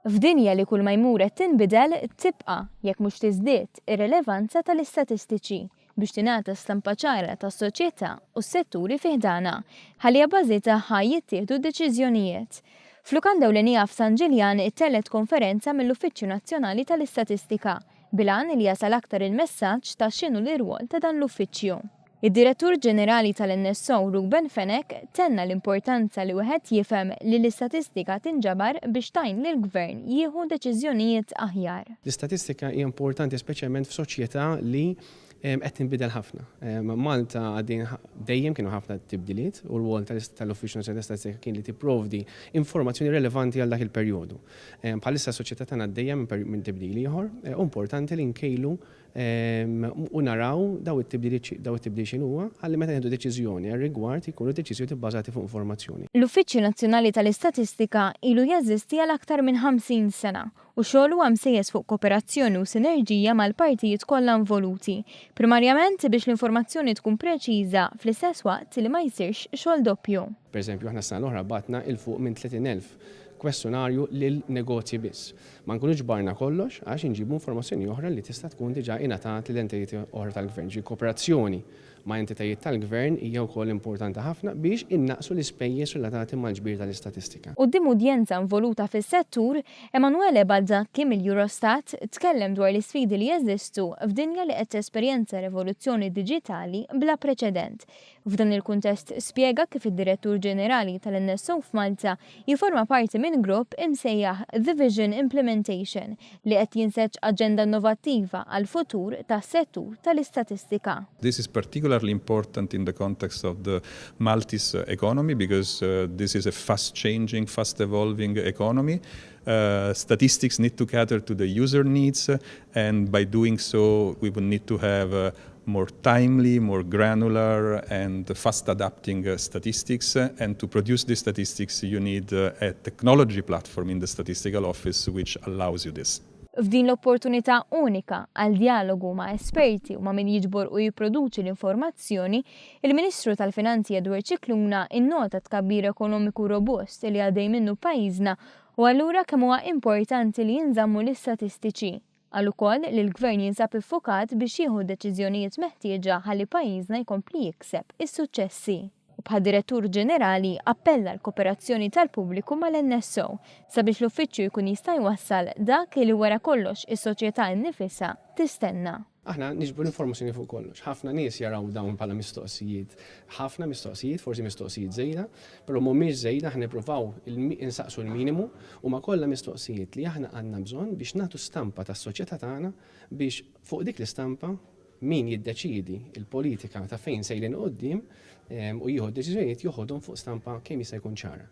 F'dinja li kull ma jmur qed tinbidel tibqa' jekk mhux tiżdied ir-relevanza tal-istatistiċi biex tingħata stampa ċara tas-soċjetà u s-setturi fih dana ħalli abbażi tagħha jittieħdu deċiżjonijiet. F'lukanda ewlenija f'San Ġiljan ittellet konferenza mill-Uffiċċju Nazzjonali tal-Istatistika bil-għan li jasal aktar il-messaġġ ta' x'inhu l-irwol ta' dan l-uffiċċju. Id-Direttur Ġenerali tal-NSO Ruben Fenek tenna l-importanza li wieħed jifhem li l-istatistika tinġabar biex tajn lill-Gvern jieħu deċiżjonijiet aħjar. L-istatistika hija importanti speċjalment f'soċjetà li qed tinbidel ħafna. Malta għaddin dejjem kienu ħafna tibdiliet u l-wol tal-Uffiċċju Nazzjonali tal-Istatistika kien li tipprovdi informazzjoni relevanti għal dak il-perjodu. Bħalissa s-soċjetà tagħna dejjem minn tibdil ieħor, importanti li nkejlu u naraw daw it-tibdil x'inhuwa ħalli meta nieħdu deċiżjoni għar-rigward ikunu deċiżjoni bbażati fuq informazzjoni. L-Uffiċċju Nazzjonali tal-Istatistika ilu jeżisti għal aktar minn 50 sena u xogħlu hemm sejjes fuq kooperazzjoni u sinerġija mal-partijiet kollha involuti, primarjament biex l-informazzjoni tkun preċiża fl-istess waqt li ma jsirx xogħol doppju. Pereżempju aħna s-sena l-oħra batna il fuq minn 30,000 kwestjonarju lil negozji biss. Ma nkunux barna kollox għax inġibu informazzjoni oħra li tista' tkun diġà ingħatat lill entitajiet oħra tal-Gvern. Kooperazzjoni ma' entitajiet tal-Gvern hija wkoll importanti ħafna biex innaqsu l-ispejjeż relatati mal-ġbir tal-istatistika. Quddiem udjenza involuta fis-settur, Emanuele Balzacchi mill-Eurostat tkellem dwar l-isfidi li jeżistu f'dinja li qed tesperjenza rivoluzzjoni diġitali bla preċedent. F'dan il-kuntest spjega kif id-Direttur Ġenerali tal-NSO f'Malta jiforma parti minn grupp imsejjaħ The Vision Implementation li qed jinseġġ aġenda innovattiva għal futur tas-settur tal-istatistika. This is particularly important in the context of the Maltese economy because this is a fast-changing, fast-evolving economy. Statistics need to cater to the user needs, and by doing so, we will need to have more timely, more granular, and fast-adapting statistics. And to produce these statistics, you need a technology platform in the Statistical Office which allows you this. F'din l-opportunità unika għal dialogu ma' esperti u ma' min jiġbor u jipproduċi l-informazzjoni, il-Ministru tal-Finanzi Edward Cicluna innota tkabbir ekonomiku robust li għaddej minnu pajjiżna u allura kemm huwa importanti li jinżammu l-istatistiċi. Għal ukoll li l-Gvern jinsab iffukat biex jieħu deċiżjonijiet meħtieġa ħalli pajjiżna jkompli jikseb is-suċċessi. Bħal Direttur Ġenerali appella l-kooperazzjoni tal-pubbliku mal-NSO sabiex l-uffiċċju jkun jista' jwassal dak li wara kollox is-soċjetà nnifisha tistenna. Aħna niġbru informazzjoni fuq kollox. Ħafna nies jaraw dawn bħala mistoqsijiet. Ħafna mistoqsijiet, forsi mistoqsijiet żejda, però mhumiex żejda aħna nippruvaw insaqsu l-minimu u ma kollha mistoqsijiet li aħna għandna bżonn biex nagħtu stampa tas-soċjetà tagħna biex fuq dik l-istampa min jiddeċiedi il-politika ta' fejn sejrin qudiem u jieħu deċiżjonijiet joħodhom fuq stampa kemm jista' jkun ċara.